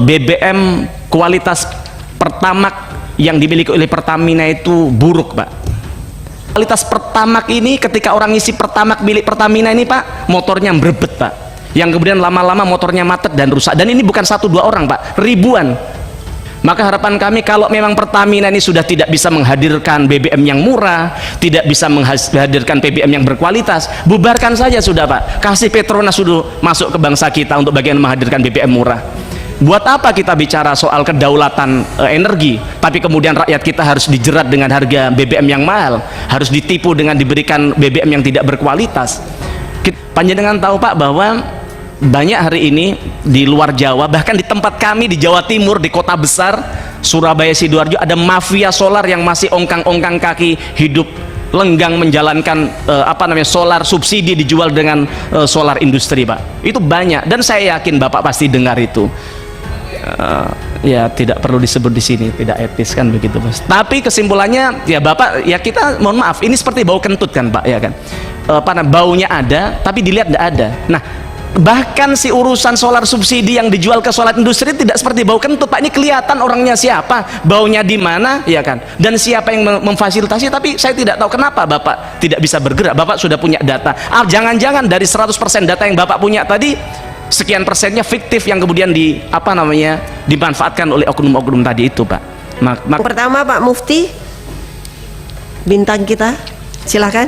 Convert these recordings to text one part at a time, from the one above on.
BBM kualitas Pertamax yang dimiliki oleh Pertamina itu buruk, Pak. Kualitas Pertamax ini ketika orang isi Pertamax milik Pertamina ini, Pak, motornya berebet, Pak, yang kemudian lama-lama motornya macet dan rusak. Dan ini bukan 1-2 orang, Pak, ribuan. Maka harapan kami kalau memang Pertamina ini sudah tidak bisa menghadirkan BBM yang murah, tidak bisa menghadirkan BBM yang berkualitas, bubarkan saja sudah, Pak. Kasih Petronas dulu masuk ke bangsa kita untuk bagian menghadirkan BBM murah. Buat apa kita bicara soal kedaulatan energi, tapi kemudian rakyat kita harus dijerat dengan harga BBM yang mahal, harus ditipu dengan diberikan BBM yang tidak berkualitas. Panjenengan tahu, Pak, bahwa banyak hari ini di luar Jawa, bahkan di tempat kami di Jawa Timur, di kota besar Surabaya, Sidoarjo, ada mafia solar yang masih ongkang-ongkang kaki, hidup lenggang menjalankan solar subsidi dijual dengan solar industri, Pak. Itu banyak, dan saya yakin Bapak pasti dengar itu. Ya tidak perlu disebut di sini, tidak etis kan begitu, Mas. Tapi kesimpulannya ya Bapak, ya kita mohon maaf, ini seperti bau kentut kan, Pak, ya kan. Baunya ada tapi dilihat tidak ada. Nah, bahkan si urusan solar subsidi yang dijual ke solar industri tidak seperti bau kentut, Pak. Ini kelihatan orangnya siapa, baunya di mana, ya kan, dan siapa yang memfasilitasi. Tapi saya tidak tahu kenapa Bapak tidak bisa bergerak. Bapak sudah punya data. Jangan-jangan dari 100% data yang Bapak punya tadi, sekian persennya fiktif yang kemudian dimanfaatkan oleh oknum-oknum tadi itu, Pak. Pertama, Pak Mufti, bintang kita, silakan.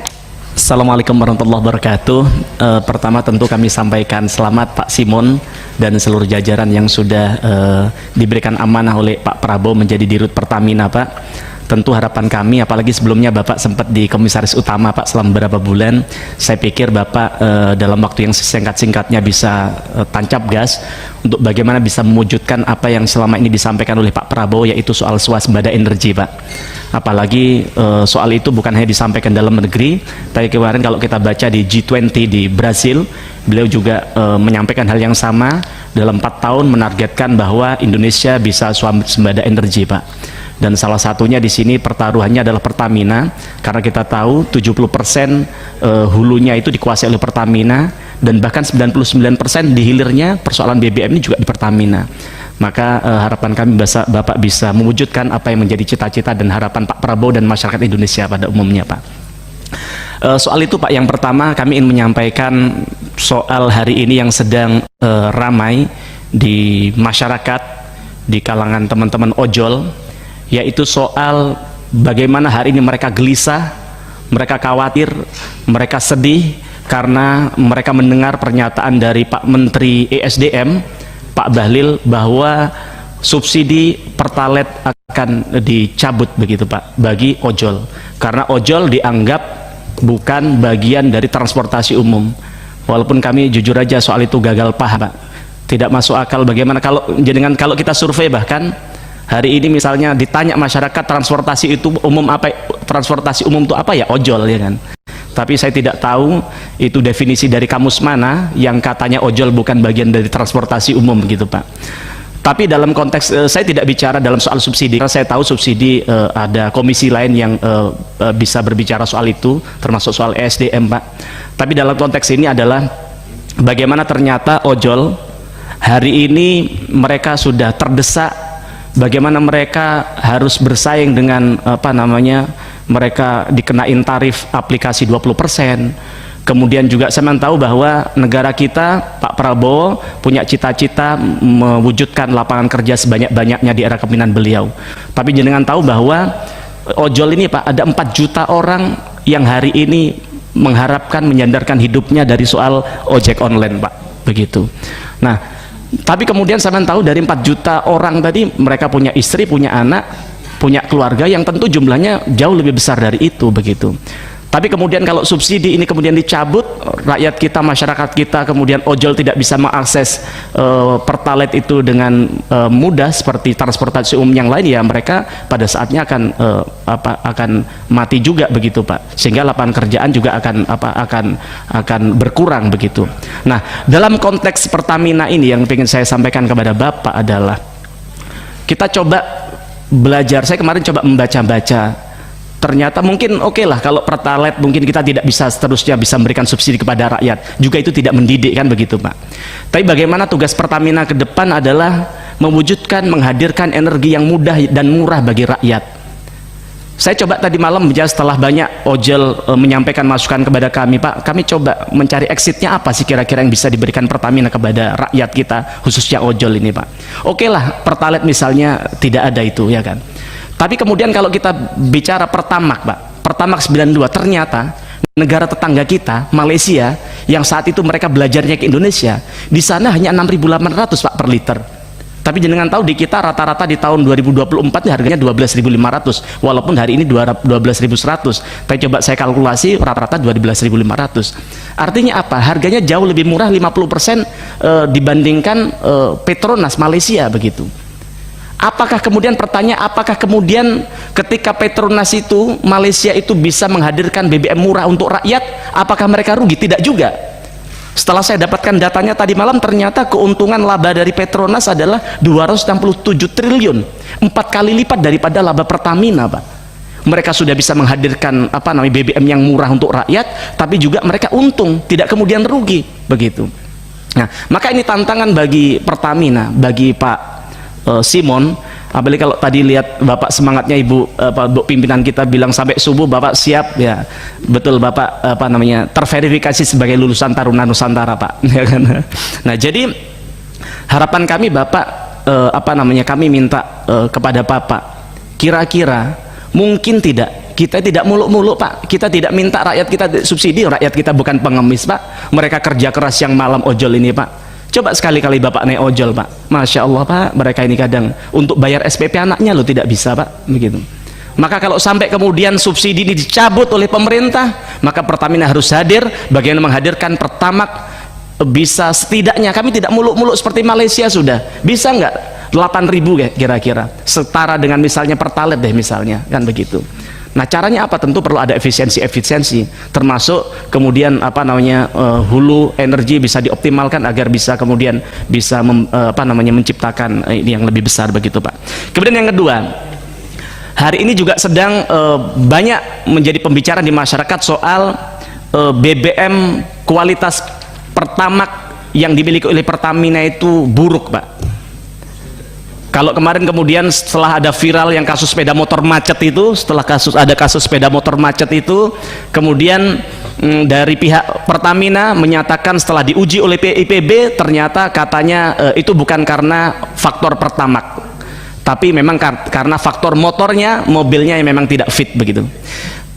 Assalamualaikum warahmatullahi wabarakatuh. Pertama tentu kami sampaikan selamat Pak Simon dan seluruh jajaran yang sudah diberikan amanah oleh Pak Prabowo menjadi Dirut Pertamina, Pak. Tentu harapan kami, apalagi sebelumnya Bapak sempat di Komisaris Utama, Pak, selama beberapa bulan. Saya pikir Bapak dalam waktu yang singkat-singkatnya bisa tancap gas untuk bagaimana bisa mewujudkan apa yang selama ini disampaikan oleh Pak Prabowo, yaitu soal swasembada energi, Pak. Apalagi soal itu bukan hanya disampaikan dalam negeri, tapi kemarin kalau kita baca di G20 di Brasil, beliau juga menyampaikan hal yang sama. Dalam 4 tahun menargetkan bahwa Indonesia bisa swasembada energi, Pak. Dan salah satunya di sini pertaruhannya adalah Pertamina, karena kita tahu 70% hulunya itu dikuasai oleh Pertamina, dan bahkan 99% di hilirnya persoalan BBM ini juga di Pertamina. Maka harapan kami Bapak bisa mewujudkan apa yang menjadi cita-cita dan harapan Pak Prabowo dan masyarakat Indonesia pada umumnya, Pak. Soal itu, Pak, yang pertama kami ingin menyampaikan soal hari ini yang sedang ramai di masyarakat, di kalangan teman-teman ojol, yaitu soal bagaimana hari ini mereka gelisah, mereka khawatir, mereka sedih karena mereka mendengar pernyataan dari Pak Menteri ESDM, Pak Bahlil, bahwa subsidi Pertalite akan dicabut begitu, Pak, bagi ojol, karena ojol dianggap bukan bagian dari transportasi umum. Walaupun kami jujur aja soal itu gagal paham, Pak. Tidak masuk akal bagaimana kalau kita survei, bahkan hari ini misalnya ditanya masyarakat transportasi itu umum apa, transportasi umum itu apa, ya ojol, ya kan. Tapi saya tidak tahu itu definisi dari kamus mana yang katanya ojol bukan bagian dari transportasi umum gitu, Pak. Tapi dalam konteks saya tidak bicara dalam soal subsidi, karena saya tahu subsidi ada komisi lain yang bisa berbicara soal itu, termasuk soal ESDM, Pak. Tapi dalam konteks ini adalah bagaimana ternyata ojol hari ini mereka sudah terdesak, bagaimana mereka harus bersaing dengan mereka dikenain tarif aplikasi 20%. Kemudian juga saya tahu bahwa negara kita, Pak Prabowo punya cita-cita mewujudkan lapangan kerja sebanyak-banyaknya di era kepemimpinan beliau. Tapi jenengan tahu bahwa ojol ini, Pak, ada 4 juta orang yang hari ini mengharapkan menyandarkan hidupnya dari soal ojek online, Pak, begitu. Nah, tapi kemudian saya tahu dari 4 juta orang tadi mereka punya istri, punya anak, punya keluarga yang tentu jumlahnya jauh lebih besar dari itu, begitu. Tapi kemudian kalau subsidi ini kemudian dicabut, rakyat kita, masyarakat kita, kemudian ojol tidak bisa mengakses Pertalite itu dengan mudah seperti transportasi umum yang lain, ya mereka pada saatnya akan mati juga, begitu, Pak. Sehingga lapangan kerjaan juga akan berkurang, begitu. Nah, dalam konteks Pertamina ini yang ingin saya sampaikan kepada Bapak adalah kita coba belajar. Saya kemarin coba membaca-baca. Ternyata mungkin oke lah kalau Pertalite mungkin kita tidak bisa seterusnya bisa memberikan subsidi kepada rakyat, juga itu tidak mendidik kan, begitu, Pak. Tapi bagaimana tugas Pertamina ke depan adalah mewujudkan, menghadirkan energi yang mudah dan murah bagi rakyat. Saya coba tadi malam setelah banyak ojol menyampaikan masukan kepada kami, Pak, kami coba mencari exitnya apa sih kira-kira yang bisa diberikan Pertamina kepada rakyat kita, khususnya ojol ini, Pak. Oke lah, Pertalite misalnya tidak ada itu, ya kan. Tapi kemudian kalau kita bicara Pertamax, Pak, Pertamax 92, ternyata negara tetangga kita, Malaysia, yang saat itu mereka belajarnya ke Indonesia, di sana hanya 6.800, Pak, per liter. Tapi jenengan tahu di kita rata-rata di tahun 2024 harganya 12.500, walaupun hari ini 12.100. Tapi coba saya kalkulasi rata-rata 12.500. Artinya apa? Harganya jauh lebih murah 50% dibandingkan Petronas Malaysia begitu. Apakah kemudian pertanyaan, apakah kemudian ketika Petronas itu, Malaysia itu bisa menghadirkan BBM murah untuk rakyat, apakah mereka rugi? Tidak juga. Setelah saya dapatkan datanya tadi malam, ternyata keuntungan laba dari Petronas adalah 267 triliun, 4 kali lipat daripada laba Pertamina, Pak. Mereka sudah bisa menghadirkan BBM yang murah untuk rakyat, tapi juga mereka untung, tidak kemudian rugi begitu. Nah, maka ini tantangan bagi Pertamina, bagi Pak Simon. Apalagi kalau tadi lihat Bapak semangatnya Bu pimpinan kita bilang sampai subuh Bapak siap, ya betul, Bapak terverifikasi sebagai lulusan Taruna Nusantara, Pak. Ya kan? Nah, jadi harapan kami Bapak kami minta kepada Bapak, kira-kira mungkin tidak, kita tidak muluk-muluk, Pak, kita tidak minta rakyat kita subsidi, rakyat kita bukan pengemis, Pak, mereka kerja keras yang malam ojol ini, Pak. Coba sekali-kali Bapak naik ojol, Pak, Masya Allah, Pak, mereka ini kadang untuk bayar SPP anaknya loh tidak bisa, Pak, begitu. Maka kalau sampai kemudian subsidi ini dicabut oleh pemerintah, maka Pertamina harus hadir, bagaimana menghadirkan Pertamax bisa setidaknya, kami tidak muluk-muluk seperti Malaysia, sudah bisa nggak 8.000 kira-kira, setara dengan misalnya Pertalite deh misalnya, kan begitu. Nah, caranya apa? Tentu perlu ada efisiensi, termasuk kemudian hulu energi bisa dioptimalkan agar bisa kemudian bisa menciptakan ini yang lebih besar begitu, Pak. Kemudian yang kedua, hari ini juga sedang banyak menjadi pembicaraan di masyarakat soal BBM kualitas Pertamax yang dimiliki oleh Pertamina itu buruk, Pak. Kalau kemarin kemudian setelah ada viral yang kasus sepeda motor macet itu, setelah ada kasus sepeda motor macet itu, kemudian dari pihak Pertamina menyatakan setelah diuji oleh PIPB, ternyata katanya itu bukan karena faktor Pertamax, tapi memang karena faktor motornya, mobilnya yang memang tidak fit begitu.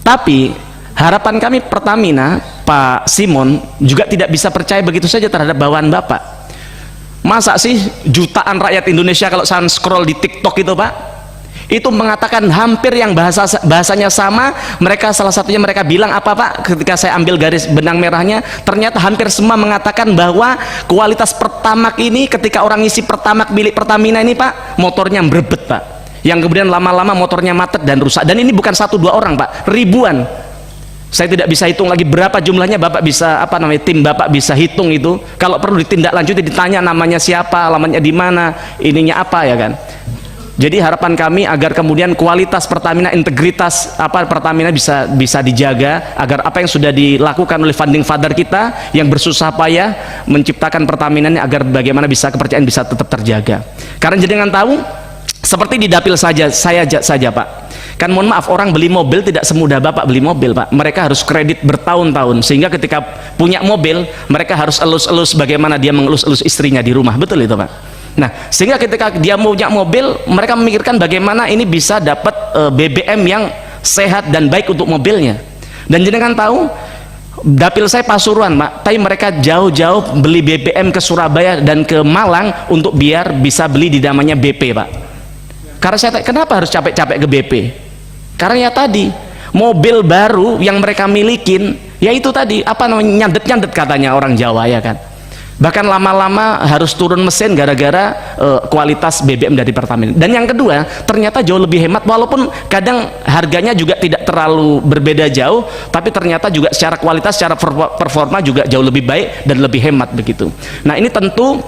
Tapi harapan kami Pertamina, Pak Simon, juga tidak bisa percaya begitu saja terhadap bawaan Bapak. Masa sih jutaan rakyat Indonesia kalau saya scroll di TikTok itu, Pak, itu mengatakan hampir yang bahasanya sama. Mereka salah satunya mereka bilang apa, Pak, ketika saya ambil garis benang merahnya, ternyata hampir semua mengatakan bahwa kualitas Pertamax ini ketika orang ngisi Pertamax milik Pertamina ini, Pak, motornya berbet, Pak, yang kemudian lama-lama motornya macet dan rusak. Dan ini bukan 1-2 orang, Pak, ribuan. Saya tidak bisa hitung lagi berapa jumlahnya, Bapak bisa tim Bapak bisa hitung itu. Kalau perlu ditindaklanjuti, ditanya namanya siapa, alamatnya di mana, ininya apa, ya kan. Jadi harapan kami agar kemudian kualitas Pertamina, integritas Pertamina bisa dijaga, agar apa yang sudah dilakukan oleh founding father kita yang bersusah payah menciptakan Pertamina ini, agar bagaimana bisa kepercayaan bisa tetap terjaga. Karena jenengan tahu, seperti di dapil saja Pak, kan mohon maaf, orang beli mobil tidak semudah Bapak beli mobil, Pak. Mereka harus kredit bertahun-tahun, sehingga ketika punya mobil mereka harus elus-elus bagaimana dia mengelus-elus istrinya di rumah, betul itu, Pak. Nah, sehingga ketika dia punya mobil, mereka memikirkan bagaimana ini bisa dapat BBM yang sehat dan baik untuk mobilnya. Dan jenengan tahu, dapil saya Pasuruan, Pak, tapi mereka jauh-jauh beli BBM ke Surabaya dan ke Malang untuk biar bisa beli di namanya BP, Pak. Karena saya kenapa harus capek-capek ke BP? Karena ya tadi, mobil baru yang mereka milikin, yaitu tadi nyandet-nyandet katanya orang Jawa, ya kan. Bahkan lama-lama harus turun mesin gara-gara kualitas BBM dari Pertamina. Dan yang kedua, ternyata jauh lebih hemat, walaupun kadang harganya juga tidak terlalu berbeda jauh, tapi ternyata juga secara kualitas, secara performa juga jauh lebih baik dan lebih hemat begitu. Nah, ini tentu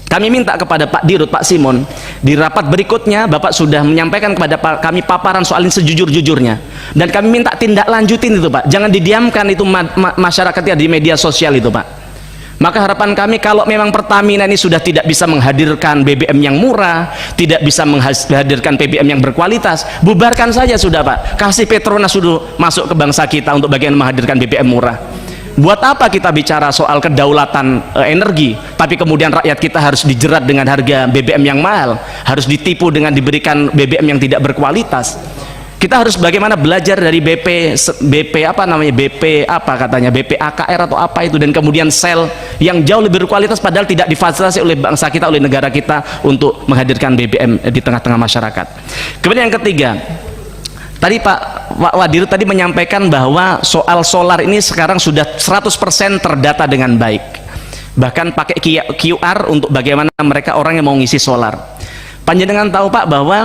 kami minta kepada Pak Dirut, Pak Simon, di rapat berikutnya Bapak sudah menyampaikan kepada kami paparan soal ini sejujur-jujurnya, dan kami minta tindak lanjutin itu, Pak. Jangan didiamkan itu masyarakatnya di media sosial itu, Pak. Maka harapan kami kalau memang Pertamina ini sudah tidak bisa menghadirkan BBM yang murah, tidak bisa menghadirkan BBM yang berkualitas, bubarkan saja sudah Pak. Kasih Petronas sudah masuk ke bangsa kita untuk bagian menghadirkan BBM murah. Buat apa kita bicara soal kedaulatan energi, tapi kemudian rakyat kita harus dijerat dengan harga BBM yang mahal, harus ditipu dengan diberikan BBM yang tidak berkualitas. Kita harus bagaimana belajar dari BP apa namanya, BP apa katanya, BP AKR atau apa itu, dan kemudian sel yang jauh lebih berkualitas padahal tidak difasilitasi oleh bangsa kita, oleh negara kita untuk menghadirkan BBM di tengah-tengah masyarakat. Kemudian yang ketiga, tadi Pak Wadirut tadi menyampaikan bahwa soal solar ini sekarang sudah 100% terdata dengan baik, bahkan pakai QR untuk bagaimana mereka orang yang mau ngisi solar. Panjenengan tahu Pak bahwa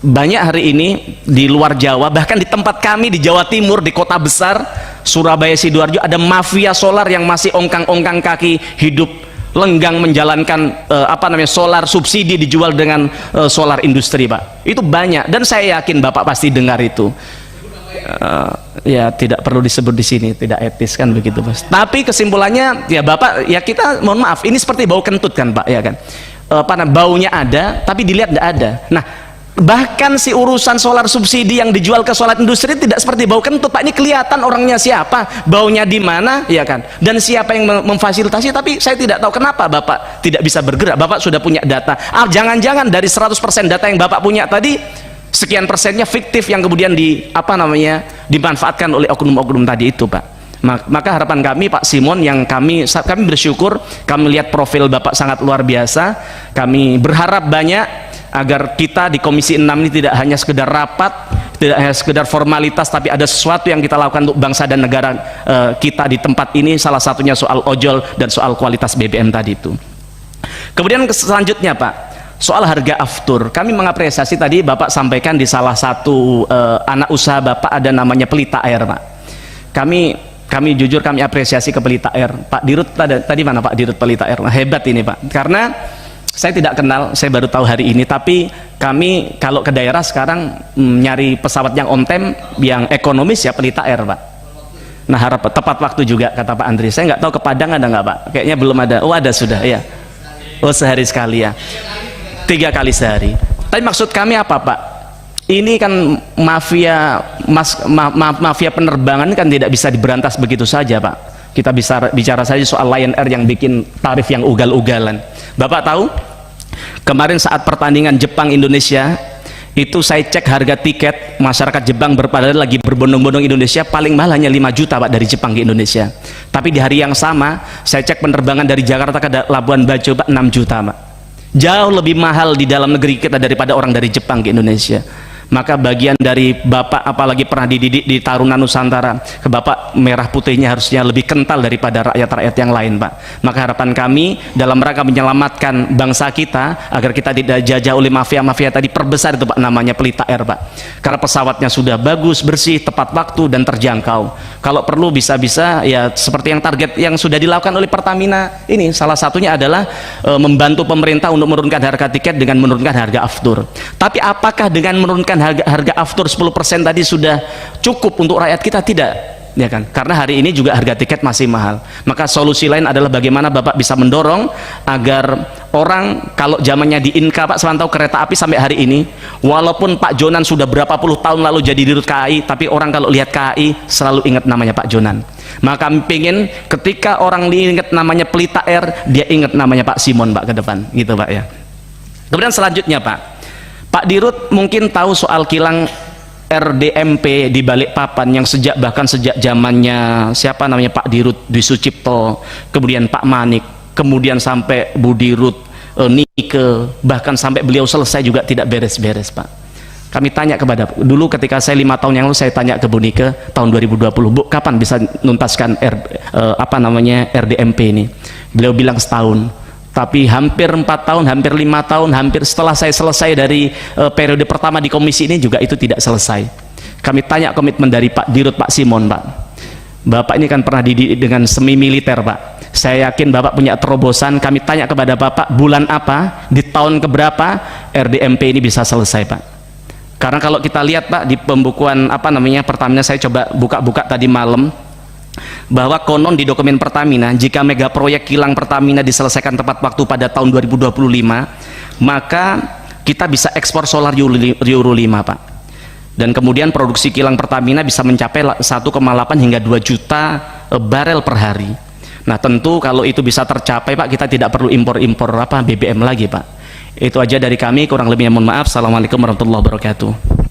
banyak hari ini di luar Jawa, bahkan di tempat kami di Jawa Timur, di kota besar Surabaya, Sidoarjo, ada mafia solar yang masih ongkang-ongkang kaki, hidup lenggang menjalankan apa namanya, solar subsidi dijual dengan solar industri Pak. Itu banyak, dan saya yakin Bapak pasti dengar itu. Ya tidak perlu disebut di sini, tidak etis kan begitu Mas. Tapi kesimpulannya ya Bapak, ya kita mohon maaf, ini seperti bau kentut kan Pak, ya kan. Baunya ada tapi dilihat tidak ada. Nah, bahkan si urusan solar subsidi yang dijual ke solar industri tidak seperti bau kentut Pak. Ini kelihatan orangnya siapa, baunya di mana, ya kan, dan siapa yang memfasilitasi. Tapi saya tidak tahu kenapa Bapak tidak bisa bergerak. Bapak sudah punya data. Jangan-jangan dari 100% data yang Bapak punya tadi, sekian persennya fiktif yang kemudian dimanfaatkan oleh oknum-oknum tadi itu Pak. Maka harapan kami Pak Simon, yang kami bersyukur kami lihat profil Bapak sangat luar biasa. Kami berharap banyak agar kita di Komisi 6 ini tidak hanya sekedar rapat, tidak hanya sekedar formalitas, tapi ada sesuatu yang kita lakukan untuk bangsa dan negara kita di tempat ini. Salah satunya soal ojol dan soal kualitas BBM tadi itu. Kemudian selanjutnya Pak, soal harga aftur. Kami mengapresiasi tadi Bapak sampaikan di salah satu anak usaha Bapak ada namanya Pelita Air Pak. Kami jujur kami apresiasi ke Pelita Air. Pak Dirut tadi mana Pak Dirut Pelita Air? Hebat ini Pak, karena saya tidak kenal, saya baru tahu hari ini. Tapi kami kalau ke daerah sekarang nyari pesawat yang on time, yang ekonomis, ya Pelita Air Pak. Nah harap tepat waktu juga kata Pak Andri. Saya nggak tahu ke Padang ada nggak Pak? Kayaknya belum ada. Oh ada sudah ya. Oh sehari sekali ya. 3 kali sehari. Tapi maksud kami apa Pak? Ini kan mafia penerbangan kan tidak bisa diberantas begitu saja Pak. Kita bisa bicara saja soal Lion Air yang bikin tarif yang ugal-ugalan. Bapak tahu kemarin saat pertandingan Jepang Indonesia itu, saya cek harga tiket, masyarakat Jepang berpadahal lagi berbondong-bondong Indonesia, paling mahal hanya 5 juta Pak dari Jepang ke Indonesia. Tapi di hari yang sama saya cek penerbangan dari Jakarta ke Labuan Bajo Pak 6 juta Pak. Jauh lebih mahal di dalam negeri kita daripada orang dari Jepang ke Indonesia. Maka bagian dari Bapak, apalagi pernah dididik di Taruna Nusantara, ke Bapak merah putihnya harusnya lebih kental daripada rakyat-rakyat yang lain Pak. Maka harapan kami dalam rangka menyelamatkan bangsa kita agar kita tidak jajah oleh mafia-mafia tadi, perbesar itu Pak namanya Pelita Air Pak, karena pesawatnya sudah bagus, bersih, tepat waktu dan terjangkau. Kalau perlu bisa-bisa ya seperti yang target yang sudah dilakukan oleh Pertamina ini, salah satunya adalah membantu pemerintah untuk menurunkan harga tiket dengan menurunkan harga aftur. Tapi apakah dengan menurunkan harga aftur 10% tadi sudah cukup untuk rakyat kita? Tidak, ya kan, karena hari ini juga harga tiket masih mahal. Maka solusi lain adalah bagaimana Bapak bisa mendorong agar orang, kalau zamannya di Inka Pak, selantau kereta api sampai hari ini, walaupun Pak Jonan sudah berapa puluh tahun lalu jadi dirut KAI, tapi orang kalau lihat KAI selalu ingat namanya Pak Jonan. Maka kami ingin ketika orang ingat namanya Pelita Air, dia ingat namanya Pak Simon Pak ke depan, gitu Pak ya. Kemudian selanjutnya Pak Dirut mungkin tahu soal kilang RDMP di Balikpapan yang bahkan sejak zamannya siapa namanya Pak Dirut Dwi Sucipto, kemudian Pak Manik, kemudian sampai Bu Dirut Nike, bahkan sampai beliau selesai juga tidak beres-beres Pak. Kami tanya kepada, dulu ketika saya 5 tahun yang lalu saya tanya ke Bu Nike tahun 2020, Bu kapan bisa nuntaskan RDMP ini? Beliau bilang setahun. Tapi hampir 4 tahun, hampir 5 tahun, hampir setelah saya selesai dari periode pertama di komisi ini juga itu tidak selesai. Kami tanya komitmen dari Pak Dirut Pak Simon Pak. Bapak ini kan pernah dididik dengan semi militer Pak. Saya yakin Bapak punya terobosan. Kami tanya kepada Bapak bulan apa, di tahun keberapa RDMP ini bisa selesai Pak. Karena kalau kita lihat Pak di pembukuan Pertamina, saya coba buka-buka tadi malam, bahwa konon di dokumen Pertamina, jika mega proyek kilang Pertamina diselesaikan tepat waktu pada tahun 2025, maka kita bisa ekspor solar Euro 5, Pak. Dan kemudian produksi kilang Pertamina bisa mencapai 1,8 hingga 2 juta barel per hari. Nah, tentu kalau itu bisa tercapai, Pak, kita tidak perlu impor BBM lagi, Pak. Itu aja dari kami, kurang lebihnya mohon maaf. Assalamualaikum warahmatullahi wabarakatuh.